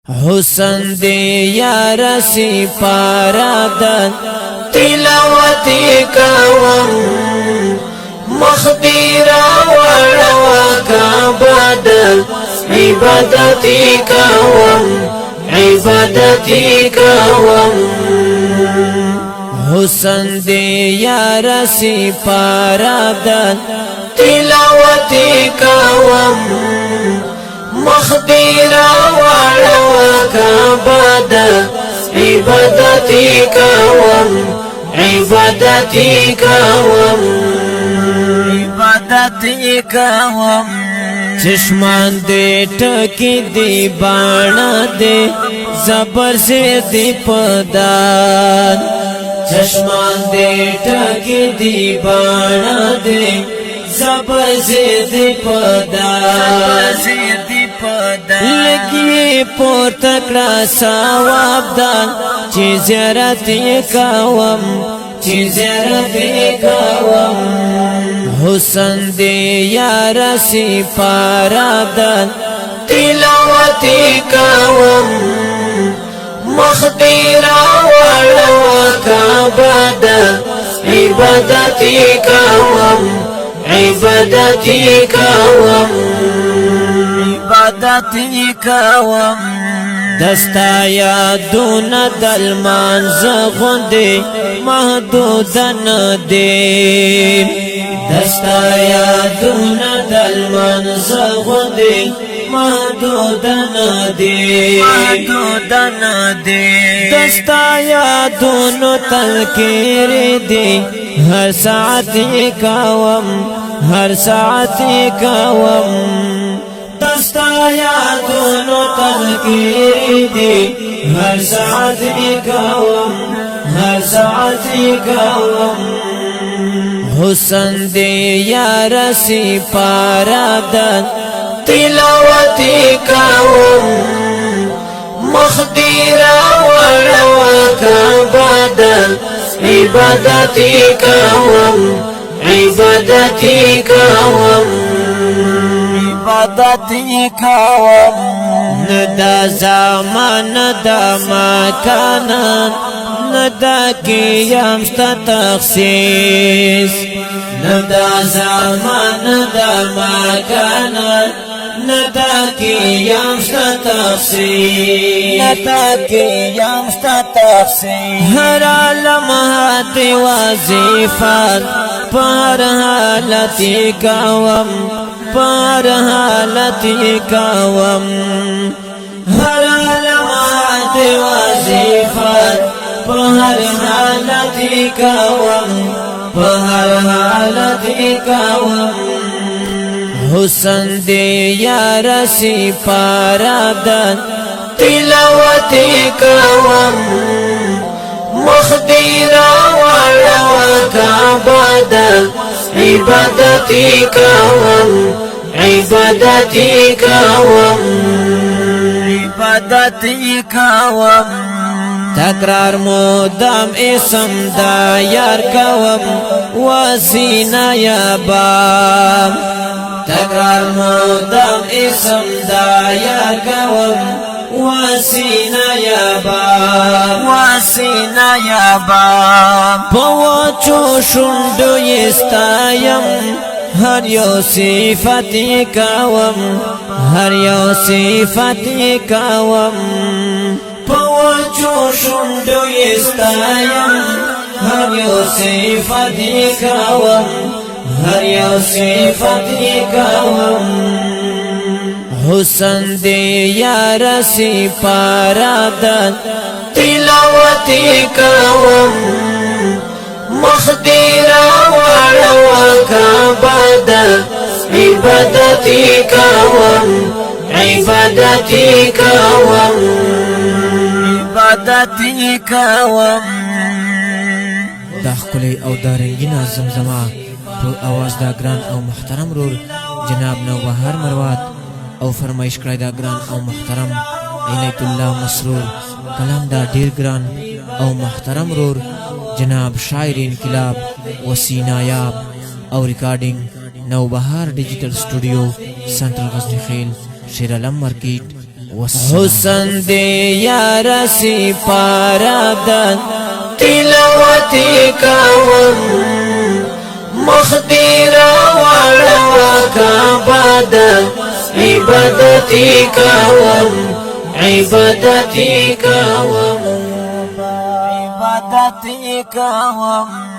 حسن دے یا رسی پارادن تلاوتی کاوم مخدیرا وڑوا کابادن عبادتی کاوم حسن دے یا رسی پارادن تلاوتی کاوم مخدیرا وڑوا کابادن عبادتی کاوم چشمان دے ٹکی دی بانا دے زبر سے دی پدان چشمان دے ٹکی دی بانا دے زبر سے دی پدان لگی پور تکڑا سواب دان چی زیارت کاوم حسن دے یا رسی پارادن تلاوتی کاوم مخدیرا وڑوا کابادن عبادتی کاوم دستا یادون دلمان زغندے محدودن دے دستا یادون دلمان زغندے محدودن دے دستا یادون تلکیر دے ہر ساعت کاوم دستا یادون تلکیر دے ہر ساعت کاوم حسن دے یا رسی پارادن تلاوتی کاوم مخدیرا وڑوا کابادن عبادتی کاوم ندا زمان ندا مکانن ندا کیم ستا تخصیص ندا زمان ندا مکانن ندا کیم ستا تخصیص ہر لمحات وظیفات پر حالتی کاوم ہر لمحات وظیفات پر حالتی کاوم حسن دے یا رسی پارادن تلاوتی کاوم مخدیرا وڑوا کابادن عبادتی کاوم تکرار مدام اسم دا یار کاوم وسینا یا بام تکرار مدام اسم دا یار کاوم وسینا یا بام پوچو شندو یستایم ہر یو صفتی کاوم پوچو شندو یستایم ہر یو صفتی کاوم حسن دے یا رسی پارادن تلاوتی کاوم مخدیرا وڑوا کابادن عبادتی کاوم دا خکلی او دا رنگینا زمزما په آواز دا گران او محترم رور جناب نوبهار مروات او فرمایش کړی دا گران او محترم عنایت الله مسرور کلام دا ډیر گران او محترم رور جناب شاعر انقلاب وسینایاب او ریکارڈنگ نوبهار ڈیجیٹل سٹوڈیو سنٹرل غزنی خیل شیر علم مارکیٹ حسن دی یا رسی پارادن تلاوتی کاوم مخدیرا وڑوا کعبادن عبادتی کاوم عبادتی کاوم عبادتی کاوم